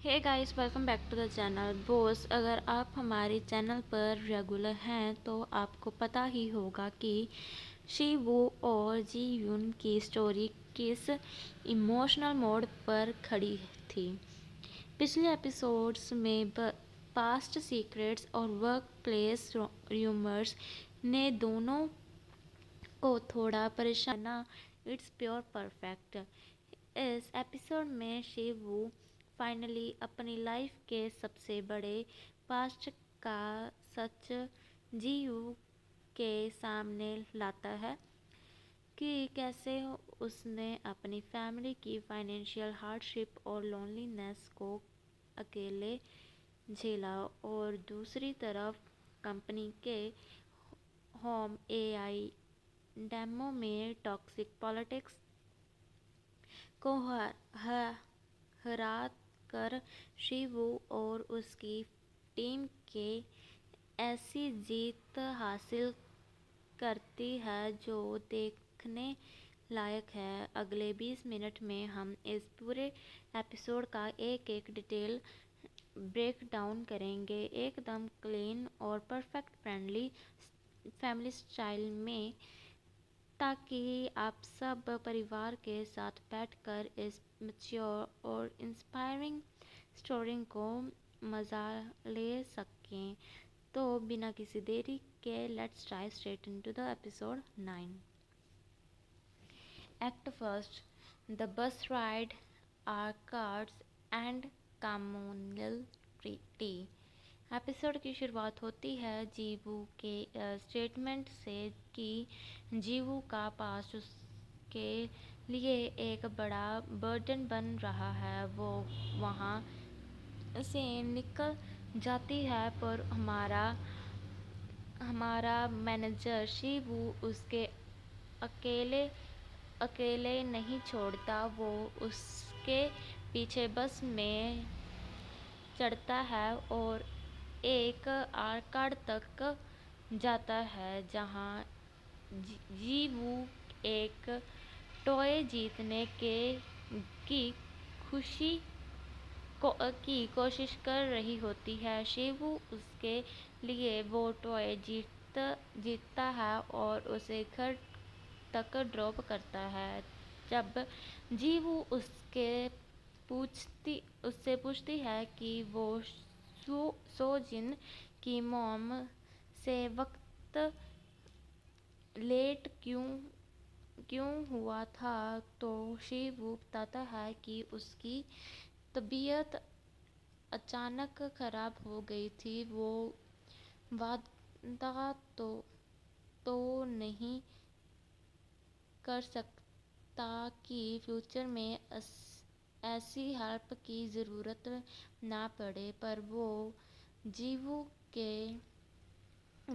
Hey guys, welcome back to the channel Bose. अगर आप हमारे चैनल पर रेगुलर हैं तो आपको पता ही होगा कि शी वू और जी यून की स्टोरी किस इमोशनल मोड पर खड़ी थी। पिछले एपिसोड्स में पास्ट सीक्रेट्स और वर्क प्लेस रूमर्स ने दोनों को थोड़ा परेशान करना। It's pure perfect. इस एपिसोड में शिवू फाइनली अपनी लाइफ के सबसे बड़े पास्ट का सच जीयू के सामने लाता है कि कैसे उसने अपनी फैमिली की फाइनेंशियल हार्डशिप और लोनलीनेस को अकेले झेला, और दूसरी तरफ कंपनी के होम एआई डेमो में टॉक्सिक पॉलिटिक्स को हरा कर शिवू और उसकी टीम के ऐसी जीत हासिल करती है जो देखने लायक है। अगले 20 मिनट में हम इस पूरे एपिसोड का एक एक डिटेल ब्रेक डाउन करेंगे, एकदम क्लीन और परफेक्ट फ्रेंडली फैमिली स्टाइल में, ताकि आप सब परिवार के साथ बैठकर इस मैच्योर और इंस्पायरिंग स्टोरी को मज़ा ले सकें। तो बिना किसी देरी के let's dive straight into the episode 9। Act first, the bus ride, our cards and chamomile tea. Episode की शुरुआत होती है जीवू के स्टेटमेंट से कि जीवू का पास्ट उसके लिए एक बड़ा बर्डन बन रहा है। वो वहाँ से निकल जाती है, पर हमारा हमारा मैनेजर शिवू उसके अकेले अकेले नहीं छोड़ता। वो उसके पीछे बस में चढ़ता है और एक आर्काड तक जाता है, जहाँ जीवू एक टॉय जीतने के की खुशी की कोशिश कर रही होती है। शिवू उसके लिए वो टॉय जीतता है और उसे घर तक ड्रॉप करता है। जब जीवू उससे पूछती है कि वो सोजिन की मॉम से वक्त लेट क्यों क्यों हुआ था, तो शिवू बताता है कि उसकी तबीयत अचानक खराब हो गई थी। वो वादा तो नहीं कर सकता कि फ्यूचर में ऐसी हेल्प की ज़रूरत ना पड़े, पर वो जीवू के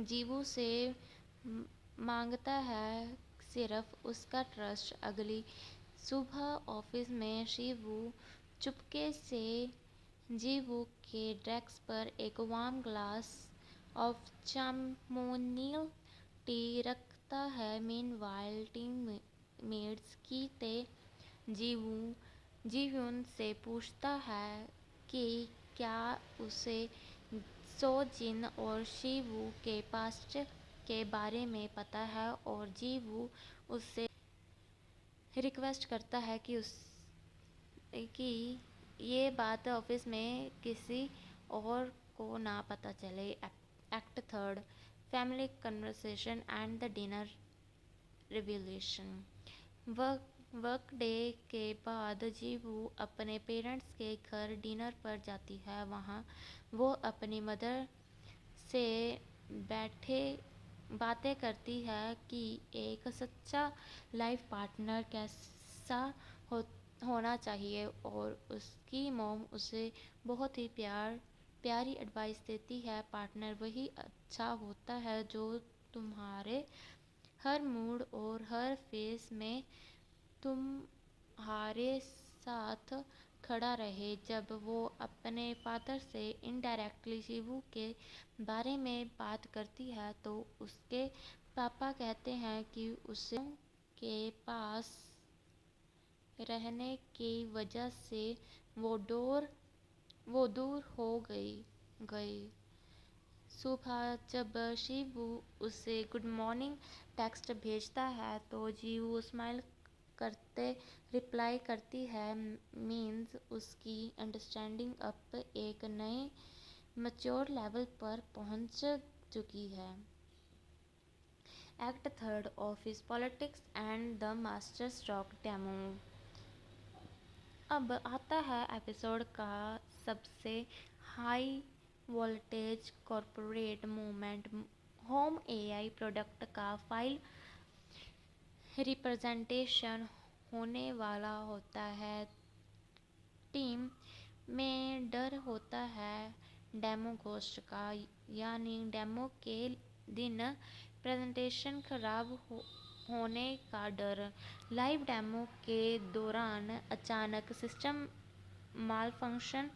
जीवू से मांगता है सिर्फ उसका ट्रस्ट। अगली सुबह ऑफिस में शिवू चुपके से जीवू के डेस्क पर एक वार्म ग्लास ऑफ चामोनिल टी रखता है। मीनवाइल टीममेट्स की ते जीवून से पूछता है कि क्या उसे सोजिन और शिवू के पास्ट के बारे में पता है, और जीवू उससे रिक्वेस्ट करता है कि ये बात ऑफिस में किसी और को ना पता चले। Act third, family conversation and the dinner revelation. Work day के बाद जीवू अपने पेरेंट्स के घर डिनर पर जाती है। वहाँ वो अपनी मदर से बैठे बातें करती है कि एक सच्चा लाइफ पार्टनर कैसा होना चाहिए, और उसकी मॉम उसे बहुत ही प्यारी एडवाइस देती है। पार्टनर वही अच्छा होता है जो तुम्हारे हर मूड और हर फेस में तुम्हारे साथ खड़ा रहे। जब वो अपने फादर से इनडायरेक्टली शिवू के बारे में बात करती है तो उसके पापा कहते हैं कि उसे के पास रहने की वजह से वो डोर वो दूर हो गई। सुबह जब शिवू उसे गुड मॉर्निंग टेक्स्ट भेजता है तो जीवू स्माइल करते रिप्लाई करती है। मीन्स उसकी अंडरस्टैंडिंग अब एक नए मैच्योर लेवल पर पहुंच चुकी है। Act third, office politics and the master stroke demo. अब आता है एपिसोड का सबसे high voltage corporate movement. Home AI product का फाइल रिप्रेजेंटेशन होने वाला होता है। टीम में डर होता है डेमो घोस्ट का, यानी डेमो के दिन प्रेजेंटेशन खराब होने का डर। लाइव डेमो के दौरान अचानक सिस्टम मालफंक्शन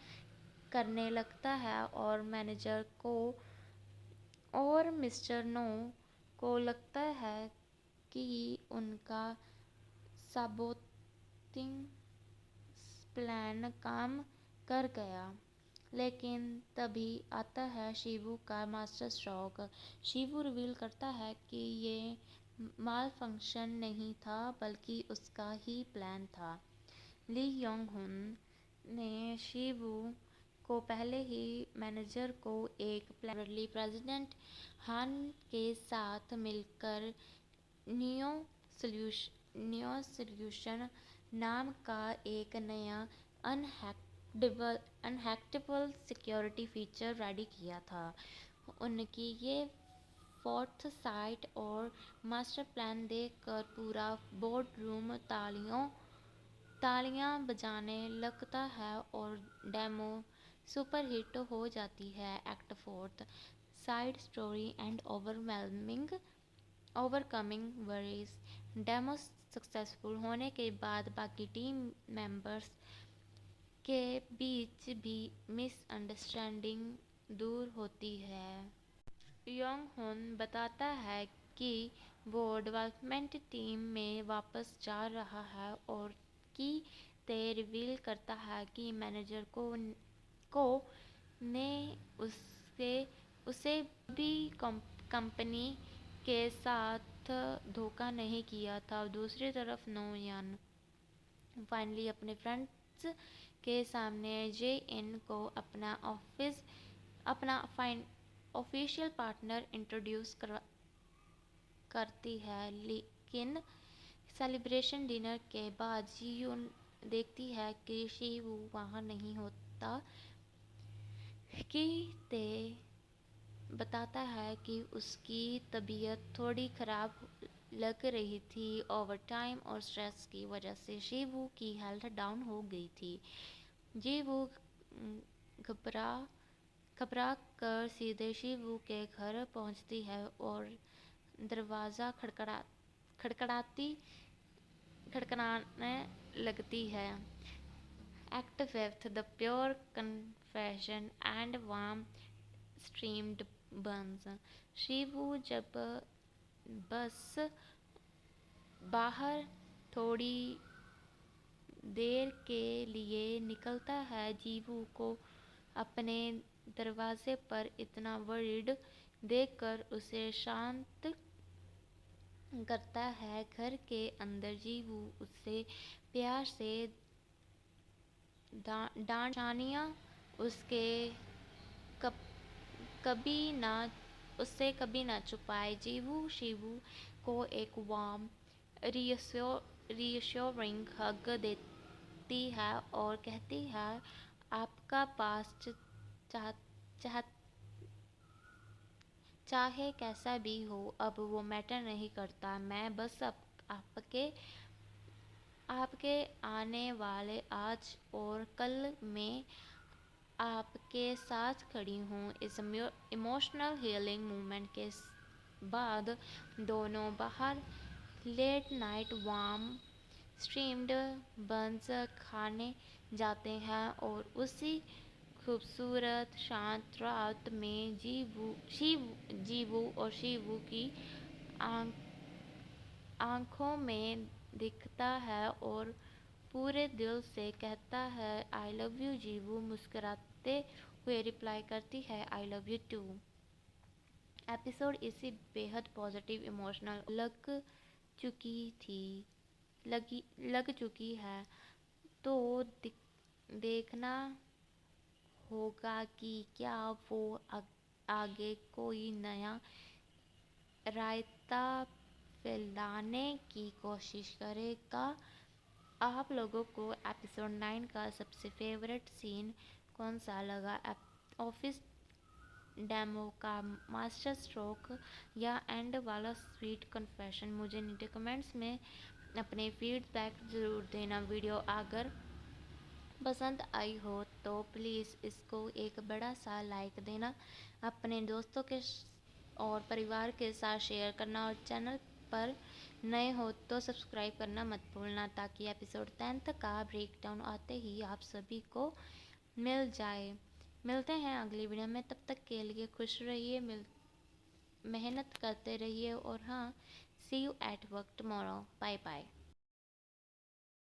करने लगता है और मैनेजर को और मिस्टर नो को लगता है कि उनका साबोटिंग प्लान काम कर गया। लेकिन तभी आता है शिवू का मास्टर स्ट्रोक। शिवू रिवील करता है कि ये माल फंक्शन नहीं था बल्कि उसका ही प्लान था। ली योंग हुन ने शिवू को पहले ही मैनेजर को एक प्लान प्रेसिडेंट हान के साथ मिलकर नियो सॉल्यूशन नाम का एक नया अनहैक्टेबल सिक्योरिटी फीचर रेडी किया था। उनकी ये फोर्थ साइट और मास्टर प्लान देखकर पूरा बोर्ड रूम तालियां बजाने लगता है और डेमो सुपरहिट हो जाती है। Act fourth, side story and overcoming worries. Demo successful होने के बाद बाकी टीम मेंबर्स के बीच भी मिसअंडरस्टैंडिंग दूर होती है। योंग हुन बताता है कि वो डेवलपमेंट टीम में वापस जा रहा है और कि ते रिवील करता है कि मैनेजर को ने उसे भी कंपनी के साथ धोखा नहीं किया था। दूसरी तरफ नो यान फाइनली अपने फ्रेंड्स के सामने जे इन को अपना ऑफिशियल पार्टनर इंट्रोड्यूस करती है। लेकिन सेलिब्रेशन डिनर के बाद जीयून देखती है कि शिवू वहाँ नहीं होता। कि ते बताता है कि उसकी तबीयत थोड़ी खराब लग रही थी। ओवरटाइम और स्ट्रेस की वजह से शिवू की हेल्थ डाउन हो गई थी। जीवू घबरा घबरा कर सीधे शिवू के घर पहुंचती है और दरवाज़ा खड़खड़ाने लगती है। Act fifth, the pure confession and warm streamed buns. Shivu जब बस बाहर थोड़ी देर के लिए निकलता है, जीवू को अपने दरवाजे पर इतना वरीड देखकर उसे शांत करता है। घर के अंदर जीवू उससे प्यार से डांट शानिया उसके कभी ना छुपाए। जीवू शिवू को एक वार्म रीअश्योरिंग हग देती है और कहती है आपका पास्ट चाहे कैसा भी हो अब वो मैटर नहीं करता। मैं बस आपके आने वाले आज और कल में आपके साथ खड़ी हूँ। इस इमोशनल हीलिंग मूवमेंट के बाद दोनों बाहर लेट नाइट वार्म स्टीम्ड बंस खाने जाते हैं और उसी खूबसूरत शांत रात में जीवू और शिवू की आंखों में दिखता है और पूरे दिल से कहता है आई लव यू। जीवू मुस्कुराते हुए रिप्लाई करती है I love you too. Episode इसी बेहद पॉजिटिव इमोशनल चुकी थी लग चुकी है, तो देखना होगा कि क्या वो आगे कोई नया रायता फैलाने की कोशिश करेगा। आप लोगों को एपिसोड 9 का सबसे फेवरेट सीन कौन सा लगा? ऑफिस डेमो का मास्टर स्ट्रोक या एंड वाला स्वीट कन्फेशन? मुझे नीचे कमेंट्स में अपने फीडबैक ज़रूर देना। वीडियो अगर पसंद आई हो तो प्लीज़ इसको एक बड़ा सा लाइक देना, अपने दोस्तों के और परिवार के साथ शेयर करना, और चैनल पर नए हो तो सब्सक्राइब करना मत भूलना, ताकि एपिसोड 10 का ब्रेकडाउन आते ही आप सभी को मिल जाए। मिलते हैं अगली वीडियो में, तब तक के लिए खुश रहिए, मेहनत करते रहिए, और हाँ, see you at work tomorrow. Bye bye.